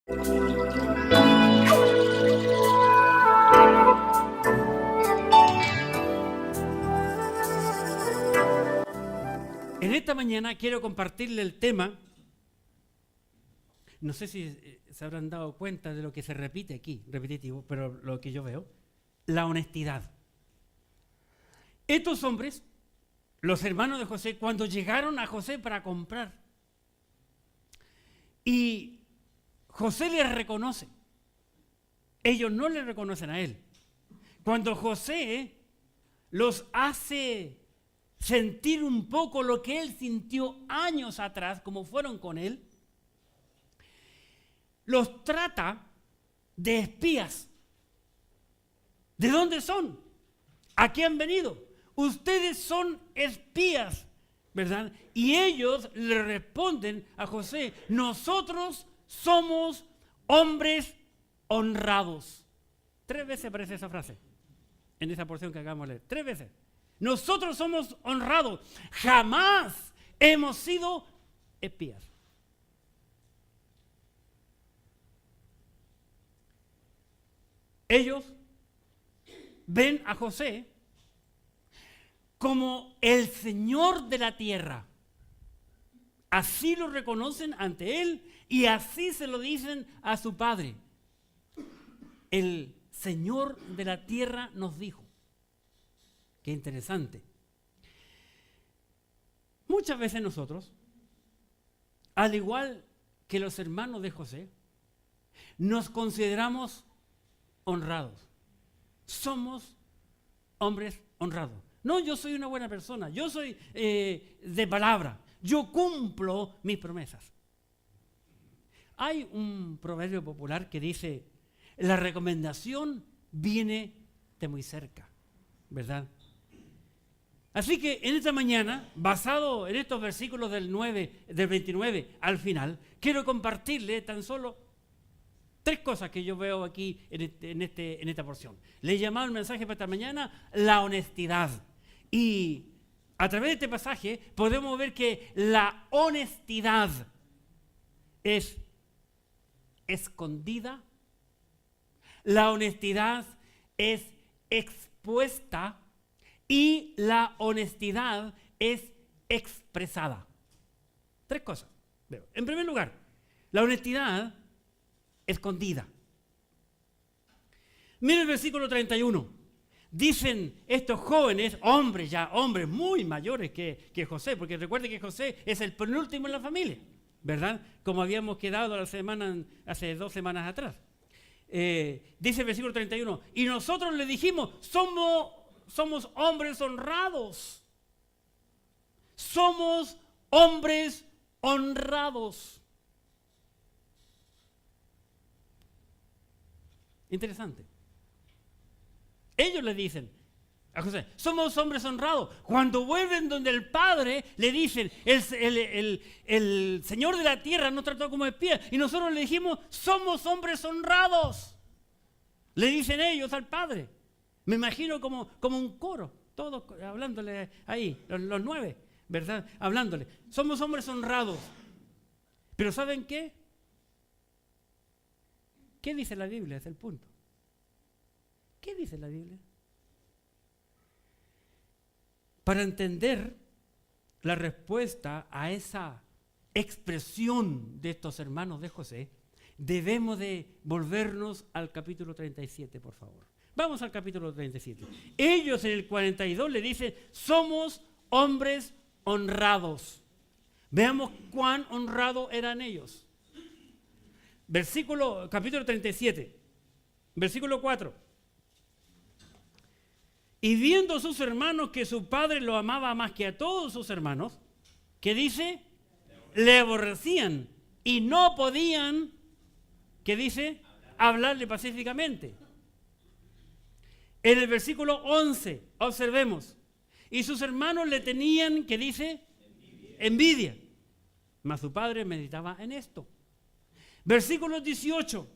En esta mañana quiero compartirle el tema, no sé si se habrán dado cuenta de lo que se repite aquí, repetitivo, pero lo que yo veo, la honestidad. Estos hombres, los hermanos de José, cuando llegaron a José para comprar, y José les reconoce, ellos no le reconocen a él. Cuando José los hace sentir un poco lo que él sintió años atrás, como fueron con él, los trata de espías. ¿De dónde son? ¿A qué han venido? Ustedes son espías, ¿verdad? Y ellos le responden a José, nosotros somos hombres honrados. 3 veces aparece esa frase en esa porción que acabamos de leer. 3 veces. Nosotros somos honrados. Jamás hemos sido espías. Ellos ven a José como el Señor de la tierra. Así lo reconocen ante él y así se lo dicen a su padre. El Señor de la tierra nos dijo. Qué interesante. Muchas veces nosotros, al igual que los hermanos de José, nos consideramos honrados. Somos hombres honrados. No, yo soy una buena persona, yo soy de palabra, yo cumplo mis promesas. Hay un proverbio popular que dice, la recomendación viene de muy cerca, ¿verdad? Así que en esta mañana, basado en estos versículos del 29 al final, quiero compartirle tan solo 3 cosas que yo veo aquí en esta porción. Le he llamado el mensaje para esta mañana la honestidad. Y a través de este pasaje podemos ver que la honestidad es escondida, la honestidad es expuesta y la honestidad es expresada. 3 cosas. En primer lugar, la honestidad escondida. Mira el versículo 31. Dicen estos jóvenes, hombres muy mayores que José, porque recuerde que José es el penúltimo en la familia, ¿verdad? Como habíamos quedado hace 2 semanas atrás. Dice el versículo 31, y nosotros le dijimos, somos hombres honrados. Somos hombres honrados. Interesante. Ellos le dicen a José, somos hombres honrados. Cuando vuelven donde el padre, le dicen, el Señor de la tierra nos trató como espías. Y nosotros le dijimos, somos hombres honrados. Le dicen ellos al padre. Me imagino como un coro, todos hablándole ahí, los 9, ¿verdad? Hablándole. Somos hombres honrados. Pero ¿saben qué? ¿Qué dice la Biblia? Es el punto. ¿Qué dice la Biblia? Para entender la respuesta a esa expresión de estos hermanos de José, debemos de volvernos al capítulo 37, por favor. Vamos al capítulo 37. Ellos en el 42 le dicen, somos hombres honrados. Veamos cuán honrados eran ellos. Capítulo 37, versículo 4. Y viendo sus hermanos que su padre lo amaba más que a todos sus hermanos, ¿qué dice? Le aborrecían y no podían, ¿qué dice? Hablarle pacíficamente. En el versículo 11, observemos, y sus hermanos le tenían, ¿qué dice? Envidia. Mas su padre meditaba en esto. Versículo 18,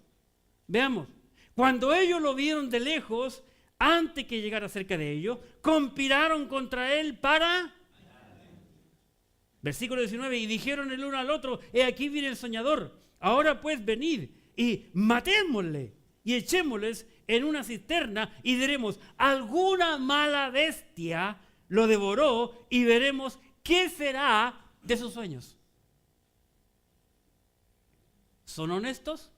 veamos, cuando ellos lo vieron de lejos, antes que llegara cerca de ellos, conspiraron contra él para... Versículo 19, y dijeron el uno al otro, he aquí viene el soñador, ahora pues venid, y matémosle y echémosles en una cisterna y diremos, alguna mala bestia lo devoró y veremos qué será de sus sueños. ¿Son honestos?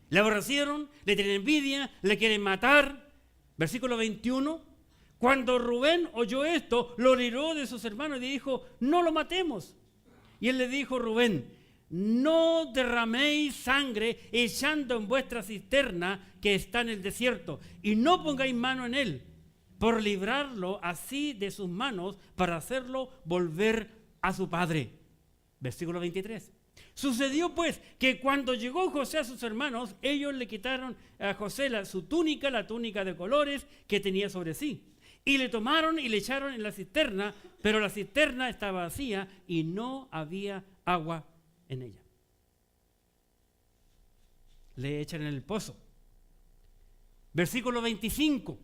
¿Le aborrecieron? ¿Le tienen envidia? ¿Le quieren matar? Versículo 21. Cuando Rubén oyó esto, lo libró de sus hermanos y dijo, no lo matemos. Y él le dijo, Rubén, no derraméis sangre echando en vuestra cisterna que está en el desierto, y no pongáis mano en él, por librarlo así de sus manos, para hacerlo volver a su padre. Versículo 23. Sucedió pues que cuando llegó José a sus hermanos, ellos le quitaron a José su túnica, la túnica de colores que tenía sobre sí. Y le tomaron y le echaron en la cisterna, pero la cisterna estaba vacía y no había agua en ella. Le echan en el pozo. Versículo 25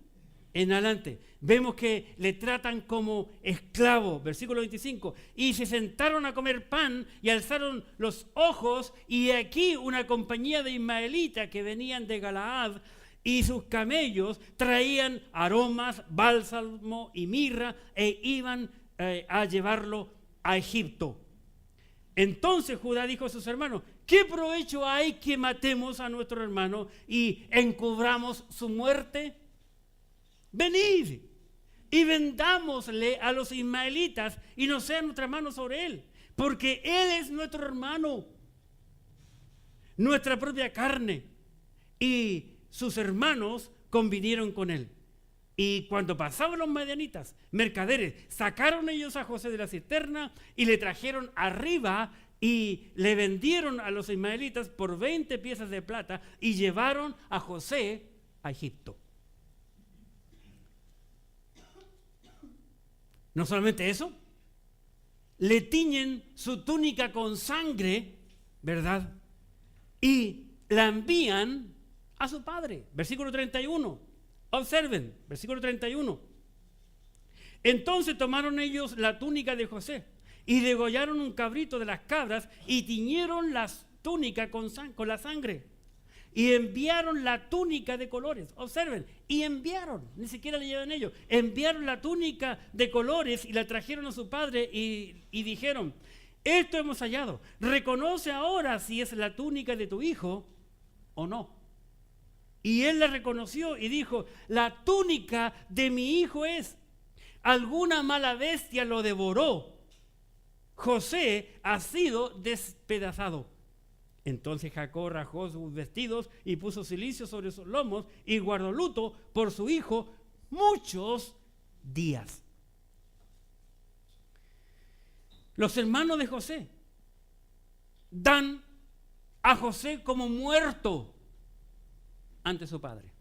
en adelante. Vemos que le tratan como esclavo. Versículo 25. Y se sentaron a comer pan y alzaron los ojos, y aquí una compañía de ismaelitas que venían de Galaad, y sus camellos traían aromas, bálsamo y mirra, e iban a llevarlo a Egipto. Entonces Judá dijo a sus hermanos, ¿qué provecho hay que matemos a nuestro hermano y encubramos su muerte? Venid y vendámosle a los ismaelitas y no sea nuestra mano sobre él, porque él es nuestro hermano, nuestra propia carne. Y sus hermanos convinieron con él. Y cuando pasaban los madianitas, mercaderes, sacaron ellos a José de la cisterna y le trajeron arriba y le vendieron a los ismaelitas por 20 piezas de plata y llevaron a José a Egipto. No solamente eso, le tiñen su túnica con sangre, ¿verdad? Y la envían a su padre. Versículo 31. Observen, versículo 31. Entonces tomaron ellos la túnica de José y degollaron un cabrito de las cabras y tiñeron las túnicas con la sangre. Y enviaron la túnica de colores. Observen, y enviaron, ni siquiera le llevan ellos. Enviaron la túnica de colores y la trajeron a su padre y dijeron, esto hemos hallado. Reconoce ahora si es la túnica de tu hijo o no. Y él la reconoció y dijo, la túnica de mi hijo es. Alguna mala bestia lo devoró. José ha sido despedazado. Entonces Jacob rajó sus vestidos y puso cilicio sobre sus lomos y guardó luto por su hijo muchos días. Los hermanos de José dan a José como muerto ante su padre.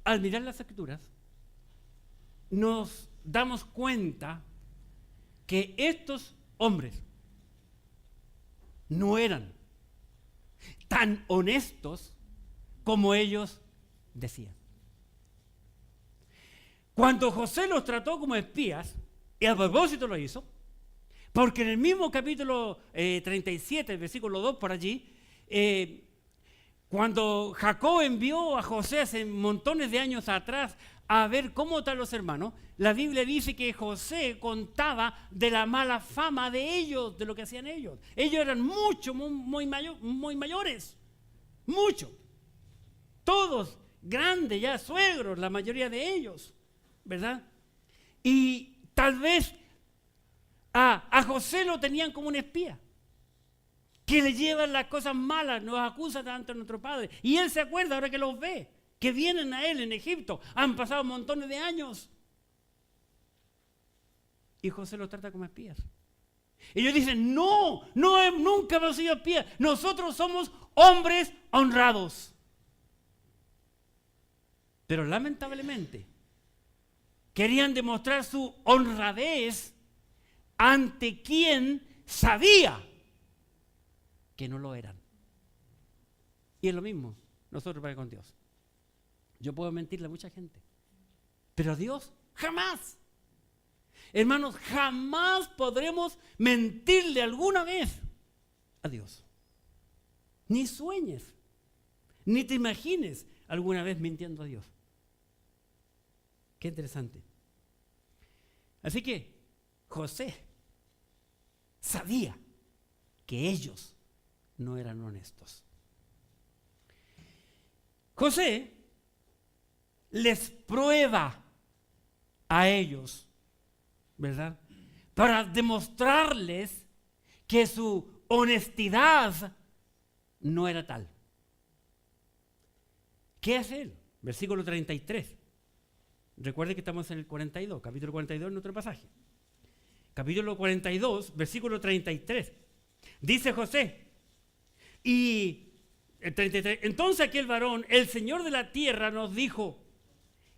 Al mirar las escrituras, nos damos cuenta que estos hombres no eran tan honestos como ellos decían. Cuando José los trató como espías, y a propósito lo hizo, porque en el mismo capítulo 37, versículo 2 por allí, cuando Jacob envió a José hace montones de años atrás a ver cómo están los hermanos, la Biblia dice que José contaba de la mala fama de ellos, de lo que hacían ellos. Ellos eran muy mayores, mucho. Todos grandes, ya suegros, la mayoría de ellos, ¿verdad? Y tal vez a José lo tenían como un espía, que le llevan las cosas malas, nos acusa tanto a nuestro padre. Y él se acuerda ahora que los ve, que vienen a él en Egipto. Han pasado montones de años. Y José los trata como espías. Ellos dicen, no, nunca hemos sido espías. Nosotros somos hombres honrados. Pero lamentablemente, querían demostrar su honradez ante quien sabía que no lo eran. Y es lo mismo nosotros para con Dios. Yo puedo mentirle a mucha gente, pero a Dios jamás. hermanos, jamás podremos mentirle alguna vez a Dios. Ni sueñes, ni te imagines alguna vez mintiendo a Dios. Qué interesante. Así que José sabía que ellos no eran honestos. José les prueba a ellos, ¿verdad? Para demostrarles que su honestidad no era tal. ¿Qué hace él? Versículo 33. Recuerde que estamos en el 42, capítulo 42 en nuestro pasaje. Capítulo 42, versículo 33. Dice José, y el 33, entonces aquel varón, el Señor de la tierra, nos dijo,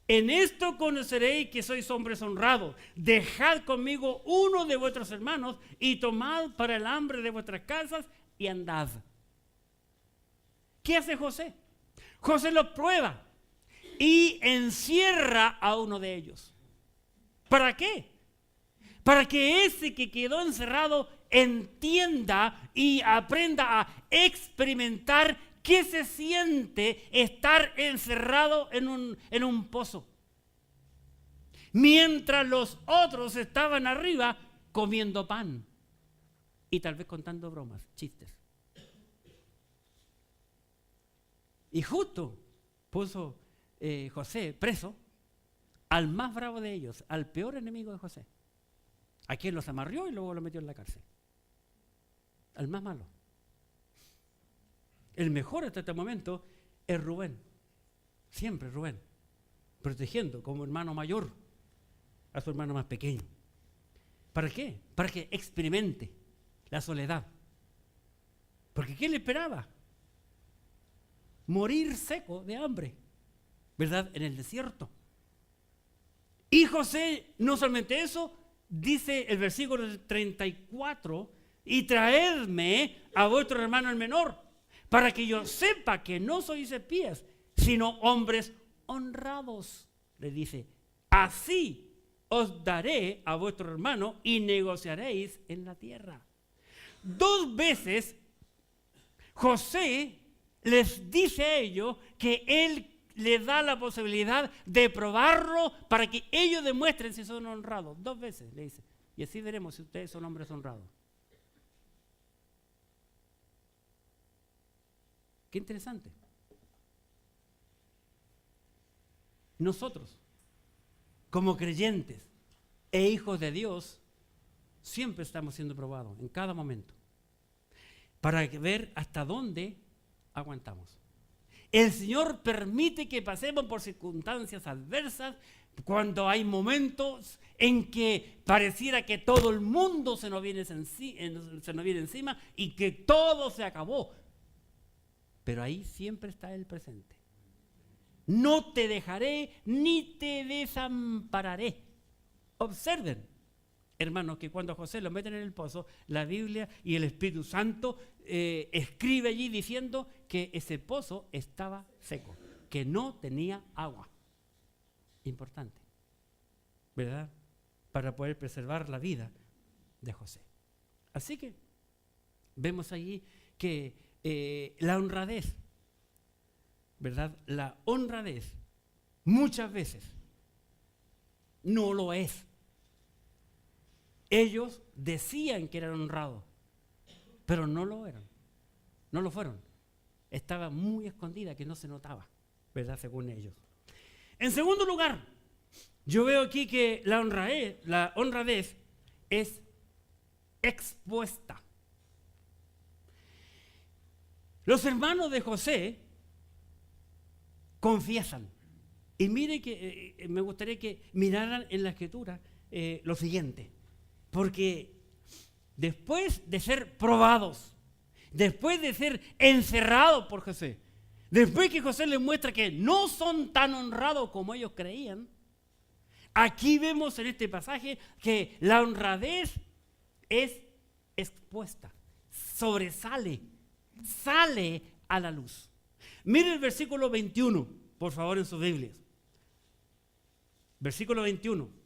en esto conoceréis que sois hombres honrados. Dejad conmigo uno de vuestros hermanos y tomad para el hambre de vuestras casas y andad. ¿Qué hace José? José los prueba y encierra a uno de ellos. ¿Para qué? Para que ese que quedó encerrado entienda y aprenda a experimentar qué se siente estar encerrado en un pozo. Mientras los otros estaban arriba comiendo pan y tal vez contando bromas, chistes. Y justo puso José preso al más bravo de ellos, al peor enemigo de José, a quien los amarrió y luego lo metió en la cárcel, al más malo. El mejor hasta este momento es Rubén, siempre Rubén, protegiendo como hermano mayor a su hermano más pequeño. ¿Para qué? Para que experimente la soledad. Porque ¿qué le esperaba? Morir seco de hambre, ¿verdad? En el desierto. Y José, no solamente eso, dice el versículo 34, y traedme a vuestro hermano el menor, para que yo sepa que no sois espías, sino hombres honrados. Le dice, así os daré a vuestro hermano y negociaréis en la tierra. 2 veces José les dice a ellos que él les da la posibilidad de probarlo para que ellos demuestren si son honrados. 2 veces le dice, y así veremos si ustedes son hombres honrados. Qué interesante. Nosotros, como creyentes e hijos de Dios, siempre estamos siendo probados, en cada momento, para ver hasta dónde aguantamos. El Señor permite que pasemos por circunstancias adversas cuando hay momentos en que pareciera que todo el mundo se nos viene encima y que todo se acabó. Pero ahí siempre está el presente. No te dejaré ni te desampararé. Observen, hermanos, que cuando a José lo meten en el pozo, la Biblia y el Espíritu Santo escribe allí diciendo que ese pozo estaba seco, que no tenía agua. Importante, ¿verdad? Para poder preservar la vida de José. Así que vemos allí que la honradez, ¿verdad? La honradez muchas veces no lo es. Ellos decían que eran honrados, pero no lo eran, no lo fueron. Estaba muy escondida, que no se notaba, ¿verdad? Según ellos. En segundo lugar, yo veo aquí que la honradez es expuesta. Los hermanos de José confiesan. Y mire que me gustaría que miraran en la escritura lo siguiente. Porque después de ser probados, después de ser encerrados por José, después que José les muestra que no son tan honrados como ellos creían, aquí vemos en este pasaje que la honradez es expuesta, sobresale, sale a la luz. Mire el versículo 21, por favor, en sus Biblias. Versículo 21.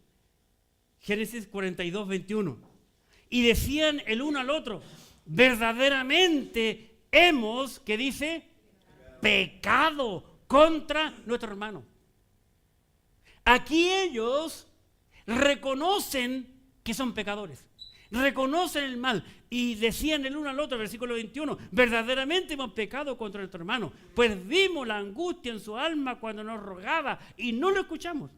Génesis 42, 21. Y decían el uno al otro, verdaderamente hemos, ¿qué dice? Pecado contra nuestro hermano. Aquí ellos reconocen que son pecadores, reconocen el mal y decían el uno al otro, versículo 21, verdaderamente hemos pecado contra nuestro hermano, pues vimos la angustia en su alma cuando nos rogaba y no lo escuchamos.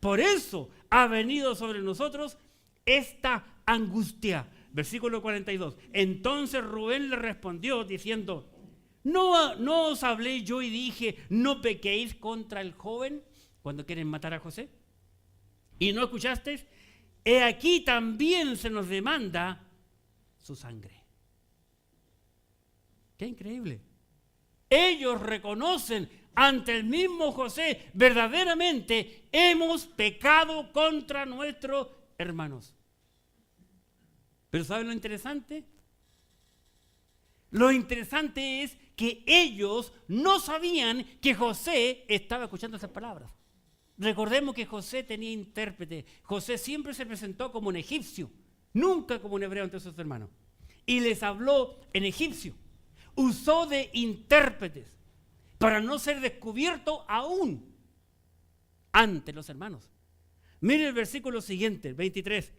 Por eso ha venido sobre nosotros esta angustia. Versículo 42. Entonces Rubén le respondió diciendo, ¿no os hablé yo y dije, no pequéis contra el joven cuando quieren matar a José? ¿Y no escuchasteis? He aquí también se nos demanda su sangre. ¡Qué increíble! Ellos reconocen ante el mismo José, verdaderamente hemos pecado contra nuestros hermanos. Pero ¿saben lo interesante? Lo interesante es que ellos no sabían que José estaba escuchando esas palabras. Recordemos que José tenía intérprete. José siempre se presentó como un egipcio, nunca como un hebreo ante sus hermanos. Y les habló en egipcio. Usó de intérpretes para no ser descubierto aún ante los hermanos. Miren el versículo siguiente, 23.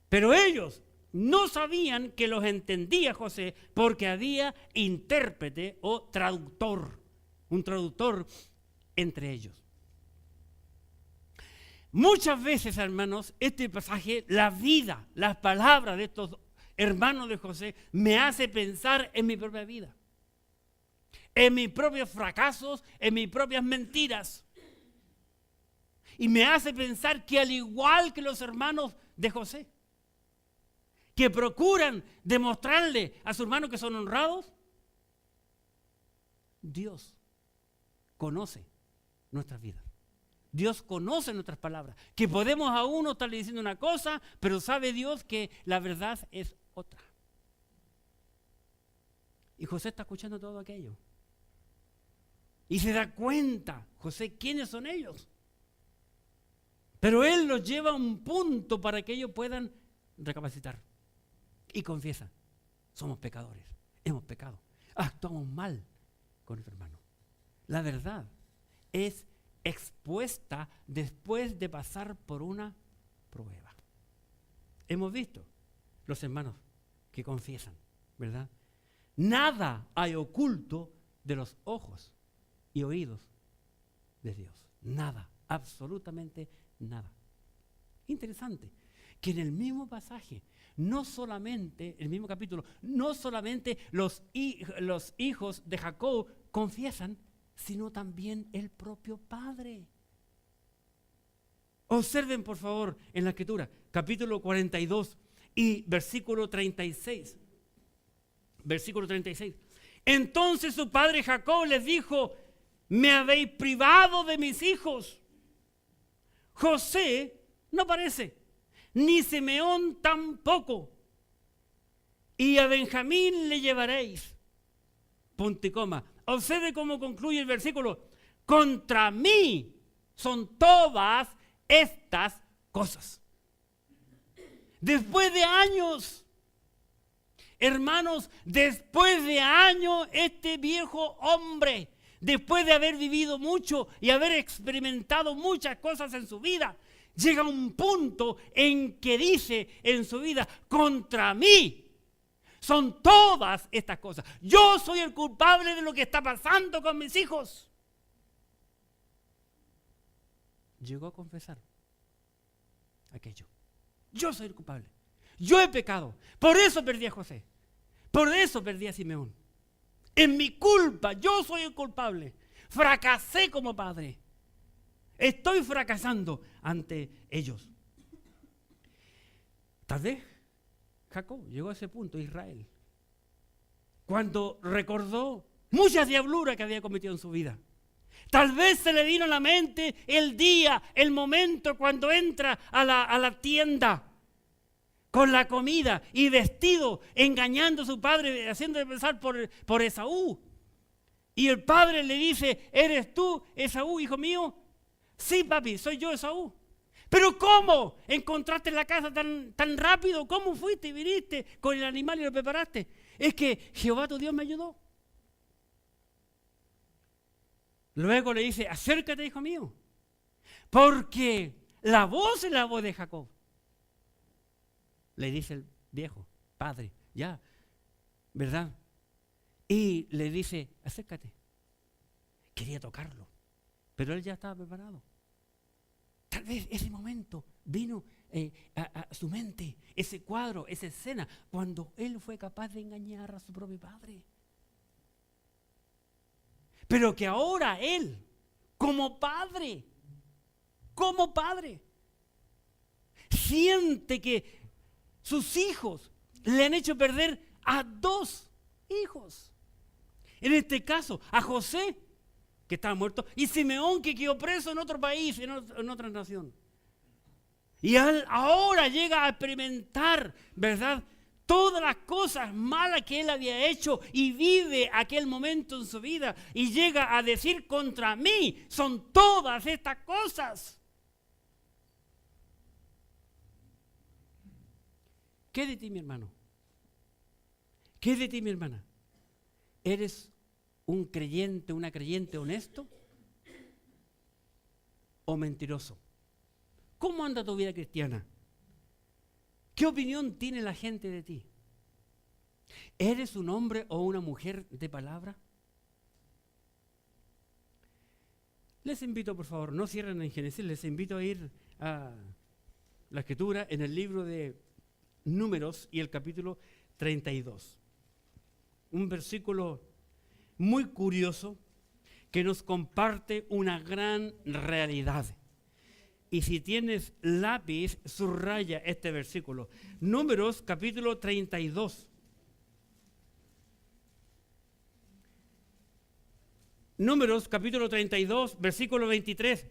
Pero ellos no sabían que los entendía José porque había intérprete o traductor, un traductor entre ellos. Muchas veces, hermanos, este pasaje, la vida, las palabras de estos hermanos de José me hace pensar en mi propia vida, en mis propios fracasos, en mis propias mentiras. Y me hace pensar que al igual que los hermanos de José, que procuran demostrarle a sus hermanos que son honrados, Dios conoce nuestras vidas. Dios conoce nuestras palabras, que podemos a uno estarle diciendo una cosa, pero sabe Dios que la verdad es otra. Y José está escuchando todo aquello. Y se da cuenta, José, quiénes son ellos. Pero él los lleva a un punto para que ellos puedan recapacitar. Y confiesan, somos pecadores, hemos pecado, actuamos mal con nuestro hermano. La verdad es expuesta después de pasar por una prueba. Hemos visto los hermanos que confiesan, ¿verdad? Nada hay oculto de los ojos y oídos de Dios. Nada, absolutamente nada. Interesante que en el mismo pasaje, no solamente, el mismo capítulo, no solamente los hijos de Jacob confiesan, sino también el propio padre. Observen por favor en la escritura, capítulo 42 y versículo 36. Versículo 36. Entonces su padre Jacob les dijo, me habéis privado de mis hijos. José no aparece, ni Simeón tampoco. Y a Benjamín le llevaréis. Punto y coma. Observe cómo concluye el versículo. Contra mí son todas estas cosas. Después de años, hermanos, después de años, este viejo hombre, después de haber vivido mucho y haber experimentado muchas cosas en su vida, llega a un punto en que dice en su vida, contra mí son todas estas cosas. Yo soy el culpable de lo que está pasando con mis hijos. Llegó a confesar aquello. Yo soy el culpable. Yo he pecado. Por eso perdí a José. Por eso perdí a Simeón. En mi culpa, yo soy el culpable. Fracasé como padre. Estoy fracasando ante ellos. Tal vez Jacob llegó a ese punto, Israel, cuando recordó muchas diabluras que había cometido en su vida. Tal vez se le vino a la mente el día, el momento cuando entra a la tienda con la comida y vestido, engañando a su padre, haciéndole pensar por Esaú. Y el padre le dice, ¿eres tú, Esaú, hijo mío? Sí, papi, soy yo, Esaú. ¿Pero cómo encontraste la casa tan rápido? ¿Cómo fuiste y viniste con el animal y lo preparaste? Es que Jehová tu Dios me ayudó. Luego le dice, acércate, hijo mío, porque la voz es la voz de Jacob. Le dice el viejo, padre, ya, ¿verdad? Y le dice, acércate. Quería tocarlo, pero él ya estaba preparado. Tal vez ese momento vino a su mente, ese cuadro, esa escena, cuando él fue capaz de engañar a su propio padre. Pero que ahora él, como padre, siente que sus hijos le han hecho perder a 2 hijos. En este caso, a José, que estaba muerto, y Simeón, que quedó preso en otro país, en otra nación. Y él ahora llega a experimentar, ¿verdad?, todas las cosas malas que él había hecho y vive aquel momento en su vida y llega a decir, contra mí son todas estas cosas. ¿Qué de ti, mi hermano? ¿Qué de ti, mi hermana? ¿Eres un creyente, una creyente honesto o mentiroso? ¿Cómo anda tu vida cristiana? ¿Qué opinión tiene la gente de ti? ¿Eres un hombre o una mujer de palabra? Les invito, por favor, no cierren en Génesis, les invito a ir a la escritura en el libro de Números y el capítulo 32. Un versículo muy curioso que nos comparte una gran realidad. Y si tienes lápiz, subraya este versículo. Números capítulo 32. Números capítulo 32, versículo 23.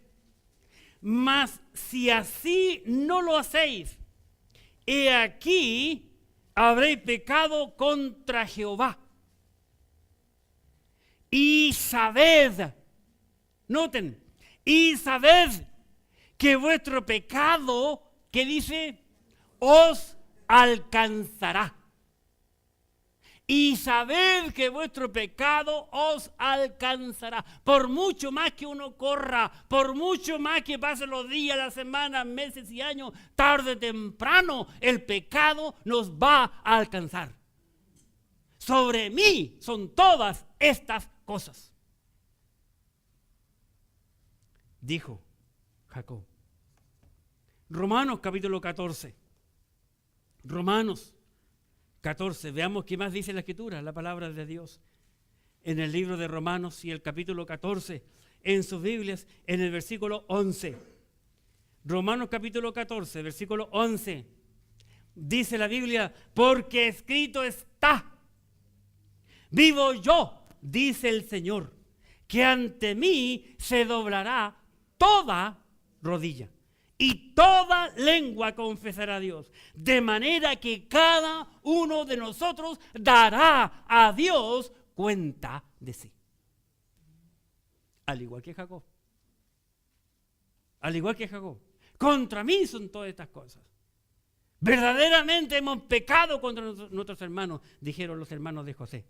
Mas si así no lo hacéis, he aquí habréis pecado contra Jehová. Y sabed, noten, y sabed que vuestro pecado, ¿qué dice? Os alcanzará. Y sabed que vuestro pecado os alcanzará. Por mucho más que uno corra, por mucho más que pasen los días, las semanas, meses y años, tarde o temprano, el pecado nos va a alcanzar. Sobre mí son todas estas cosas, dijo Jacob. Romanos capítulo 14. Romanos 14. Veamos qué más dice la Escritura, la palabra de Dios. En el libro de Romanos y el capítulo 14, en sus Biblias, en el versículo 11. Romanos capítulo 14, versículo 11. Dice la Biblia, porque escrito está, vivo yo, dice el Señor, que ante mí se doblará toda rodilla y toda lengua confesará a Dios, de manera que cada uno de nosotros dará a Dios cuenta de sí. Al igual que Jacob. Al igual que Jacob. Contra mí son todas estas cosas. Verdaderamente hemos pecado contra nuestros hermanos, dijeron los hermanos de José.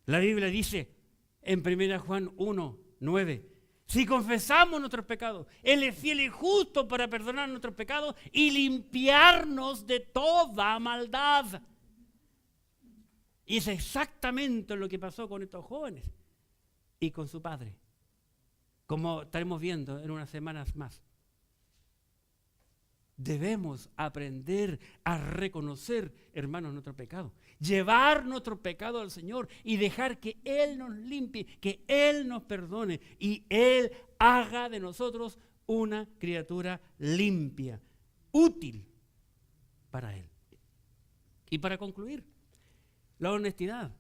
La Biblia dice en 1 Juan 1, 9, si confesamos nuestros pecados, Él es fiel y justo para perdonar nuestros pecados y limpiarnos de toda maldad. Y es exactamente lo que pasó con estos jóvenes y con su padre, como estaremos viendo en unas semanas más. Debemos aprender a reconocer, hermanos, nuestro pecado. Llevar nuestro pecado al Señor y dejar que Él nos limpie, que Él nos perdone y Él haga de nosotros una criatura limpia, útil para Él. Y para concluir, la honestidad.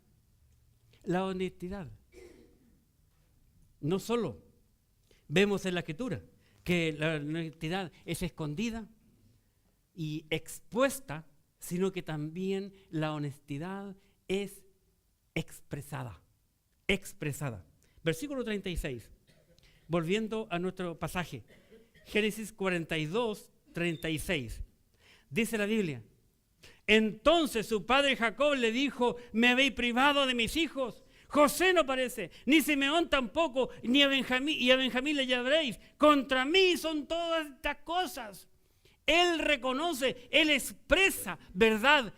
La honestidad. No solo vemos en la Escritura que la honestidad es escondida y expuesta, sino que también la honestidad es expresada. Expresada. Versículo 36. Volviendo a nuestro pasaje. Génesis 42, 36. Dice la Biblia: entonces su padre Jacob le dijo: me habéis privado de mis hijos. José no parece, ni Simeón tampoco, ni a Benjamín le llamaréis. Contra mí son todas estas cosas. Él reconoce, él expresa, ¿verdad?,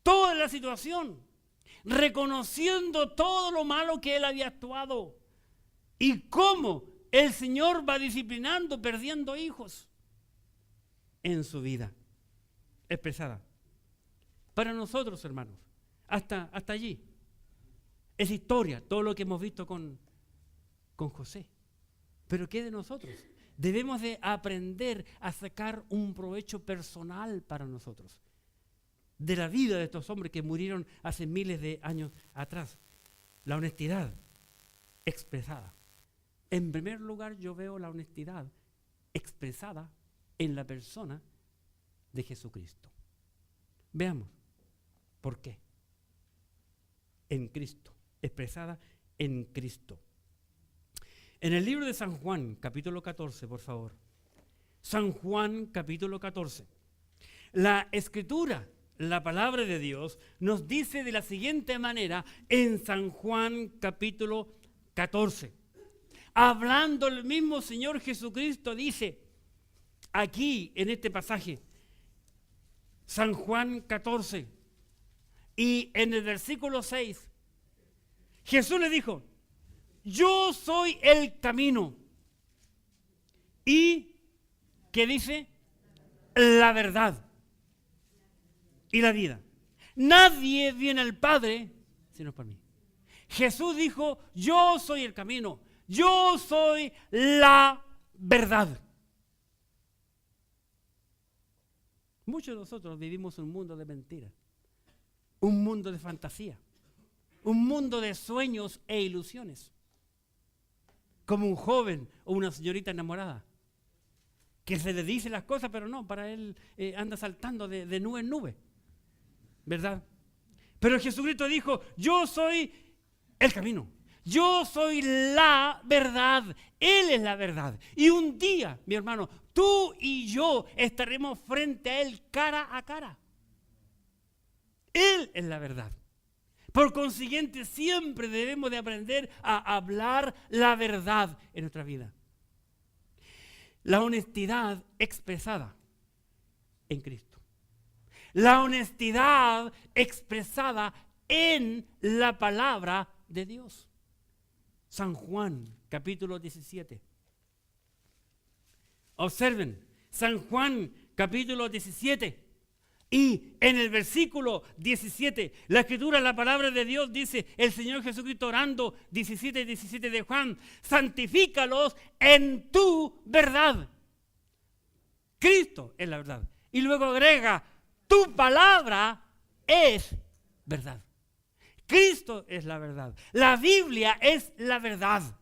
toda la situación, reconociendo todo lo malo que él había actuado y cómo el Señor va disciplinando, perdiendo hijos en su vida expresada. Para nosotros, hermanos, hasta allí es historia, todo lo que hemos visto con José. Pero ¿qué de nosotros? Debemos de aprender a sacar un provecho personal para nosotros de la vida de estos hombres que murieron hace miles de años atrás. La honestidad expresada. En primer lugar, yo veo la honestidad expresada en la persona de Jesucristo. Veamos por qué. En Cristo, expresada en Cristo. En el libro de San Juan, capítulo 14, por favor. San Juan, capítulo 14. La Escritura, la palabra de Dios, nos dice de la siguiente manera en San Juan, capítulo 14. Hablando el mismo Señor Jesucristo, dice aquí en este pasaje, San Juan 14, y en el versículo 6, Jesús le dijo: yo soy el camino. Y, ¿qué dice? La verdad y la vida. Nadie viene al Padre sino por mí. Jesús dijo: yo soy el camino, yo soy la verdad. Muchos de nosotros vivimos un mundo de mentiras, un mundo de fantasía, un mundo de sueños e ilusiones. Como un joven o una señorita enamorada, que se le dice las cosas, pero no, para él anda saltando de nube en nube, ¿verdad? Pero Jesucristo dijo: yo soy el camino, yo soy la verdad, Él es la verdad. Y un día, mi hermano, tú y yo estaremos frente a Él cara a cara. Él es la verdad. Por consiguiente, siempre debemos de aprender a hablar la verdad en nuestra vida. La honestidad expresada en Cristo. La honestidad expresada en la palabra de Dios. San Juan, capítulo 17. Observen, San Juan, capítulo 17. Y en el versículo 17, la Escritura, la palabra de Dios dice, el Señor Jesucristo orando, 17 y 17 de Juan: santifícalos en tu verdad. Cristo es la verdad. Y luego agrega: tu palabra es verdad. Cristo es la verdad. La Biblia es la verdad.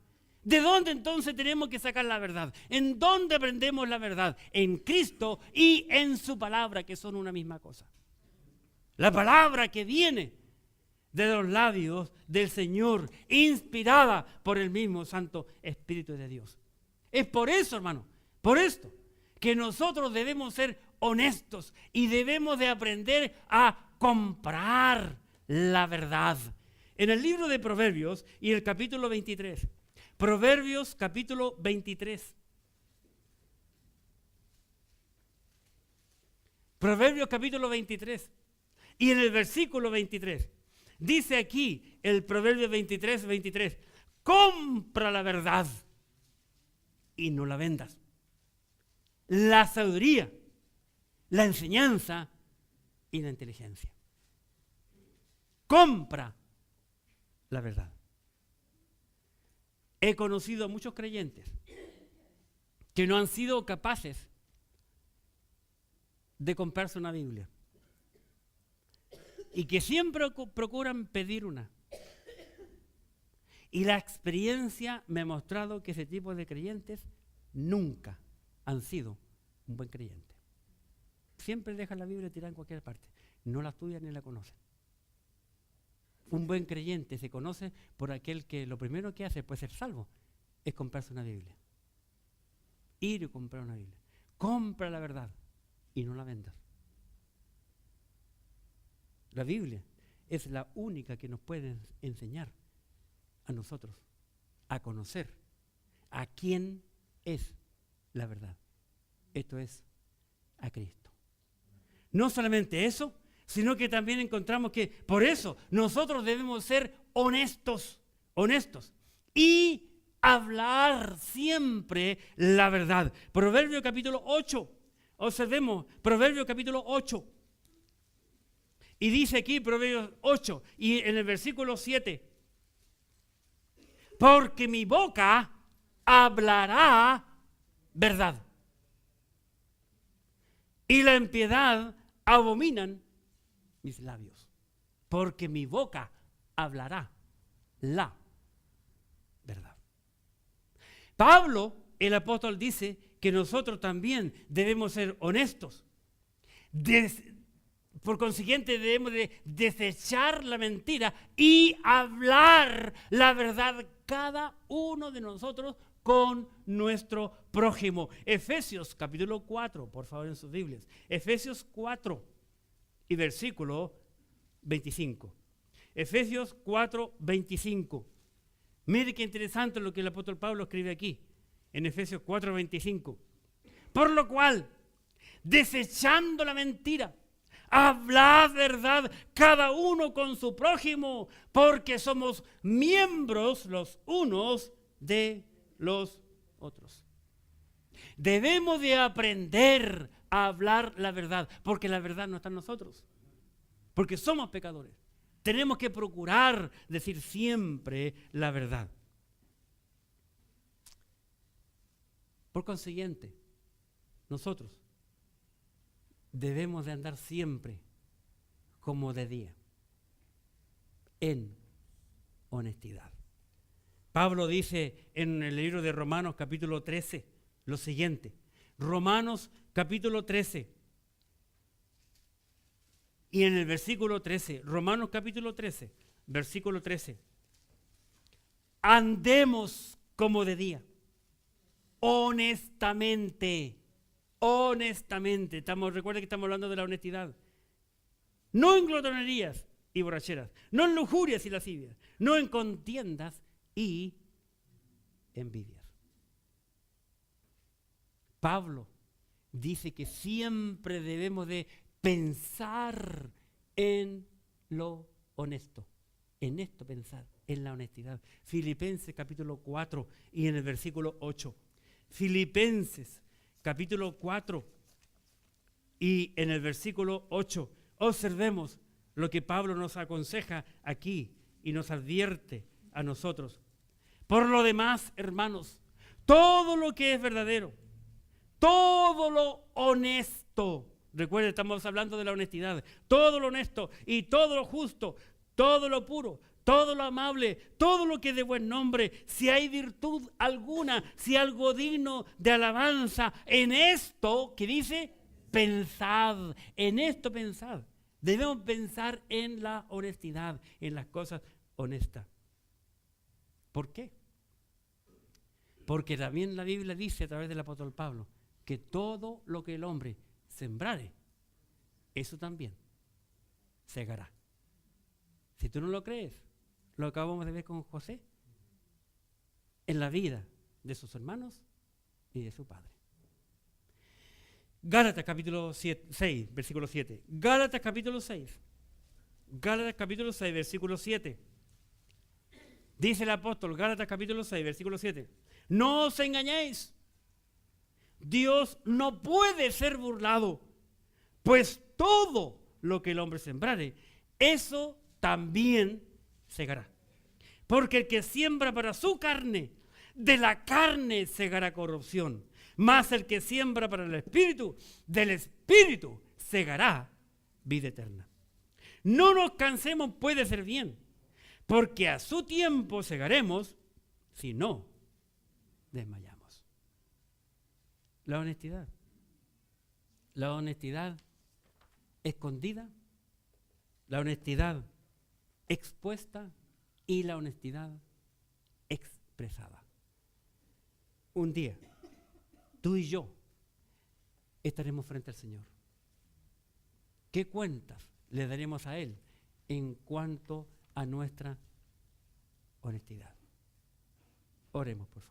¿De dónde entonces tenemos que sacar la verdad? ¿En dónde aprendemos la verdad? En Cristo y en su palabra, que son una misma cosa. La palabra que viene de los labios del Señor, inspirada por el mismo Santo Espíritu de Dios. Es por eso, hermano, por esto, que nosotros debemos ser honestos y debemos de aprender a comprar la verdad. En el libro de Proverbios y el capítulo 23, Proverbios capítulo 23. Proverbios capítulo 23. Y en el versículo 23, dice aquí el Proverbio 23, 23, compra la verdad y no la vendas. La sabiduría, la enseñanza y la inteligencia. Compra la verdad. He conocido a muchos creyentes que no han sido capaces de comprarse una Biblia y que siempre procuran pedir una. Y la experiencia me ha mostrado que ese tipo de creyentes nunca han sido un buen creyente. Siempre dejan la Biblia tirada en cualquier parte. No la estudian ni la conocen. Un buen creyente se conoce por aquel que lo primero que hace, después de ser salvo, es comprarse una Biblia. ir y comprar una Biblia. Compra la verdad y no la vendas. La Biblia es la única que nos puede enseñar a nosotros a conocer a quién es la verdad. Esto es a Cristo. No solamente eso, sino que también encontramos que por eso nosotros debemos ser honestos y hablar siempre la verdad. Proverbio capítulo 8, observemos, Proverbio capítulo 8. Y dice aquí, Proverbios 8, y en el versículo 7, porque mi boca hablará verdad, y la impiedad abominan mis labios, porque mi boca hablará la verdad. Pablo, el apóstol, dice que nosotros también debemos ser honestos. Por consiguiente, debemos de desechar la mentira y hablar la verdad cada uno de nosotros con nuestro prójimo. Efesios capítulo 4, por favor en sus Biblias. Efesios 4 y versículo 25. Efesios 4, 25. Mire qué interesante lo que el apóstol Pablo escribe aquí, en Efesios 4, 25. Por lo cual, desechando la mentira, hablad verdad cada uno con su prójimo, porque somos miembros los unos de los otros. Debemos de aprender a hablar la verdad, porque la verdad no está en nosotros, porque somos pecadores. Tenemos que procurar decir siempre la verdad. Por consiguiente, nosotros debemos de andar siempre como de día, en honestidad. Pablo dice en el libro de Romanos capítulo 13 lo siguiente. Romanos capítulo 13 y en el versículo 13, Romanos capítulo 13, versículo 13. Andemos como de día, honestamente. Recuerden que estamos hablando de la honestidad. No en glotonerías y borracheras, no en lujurias y lascivias, no en contiendas y envidias. Pablo dice que siempre debemos de pensar en lo honesto, en esto pensar, en la honestidad. Filipenses capítulo 4 y en el versículo 8. Filipenses capítulo 4 y en el versículo 8, observemos lo que Pablo nos aconseja aquí y nos advierte a nosotros. Por lo demás, hermanos, todo lo que es verdadero, todo lo honesto, recuerden, estamos hablando de la honestidad, todo lo honesto y todo lo justo, todo lo puro, todo lo amable, todo lo que es de buen nombre, si hay virtud alguna, si algo digno de alabanza, en esto, que dice, pensad, en esto pensad. Debemos pensar en la honestidad, en las cosas honestas. ¿Por qué? Porque también la Biblia dice a través del apóstol Pablo que todo lo que el hombre sembrare, eso también segará. Si tú no lo crees, lo acabamos de ver con José en la vida de sus hermanos y de su padre. Gálatas capítulo 6, versículo 7. Gálatas capítulo 6. Gálatas capítulo 6, versículo 7. Dice el apóstol, Gálatas capítulo 6, versículo 7. No os engañéis. Dios no puede ser burlado, pues todo lo que el hombre sembrare, eso también segará. Porque el que siembra para su carne, de la carne segará corrupción. Mas el que siembra para el Espíritu, del Espíritu segará vida eterna. No nos cansemos pues de hacer bien, porque a su tiempo segaremos, si no desmayamos. La honestidad. La honestidad escondida, la honestidad expuesta y la honestidad expresada. Un día tú y yo estaremos frente al Señor. ¿Qué cuentas le daremos a Él en cuanto a nuestra honestidad? Oremos, por favor.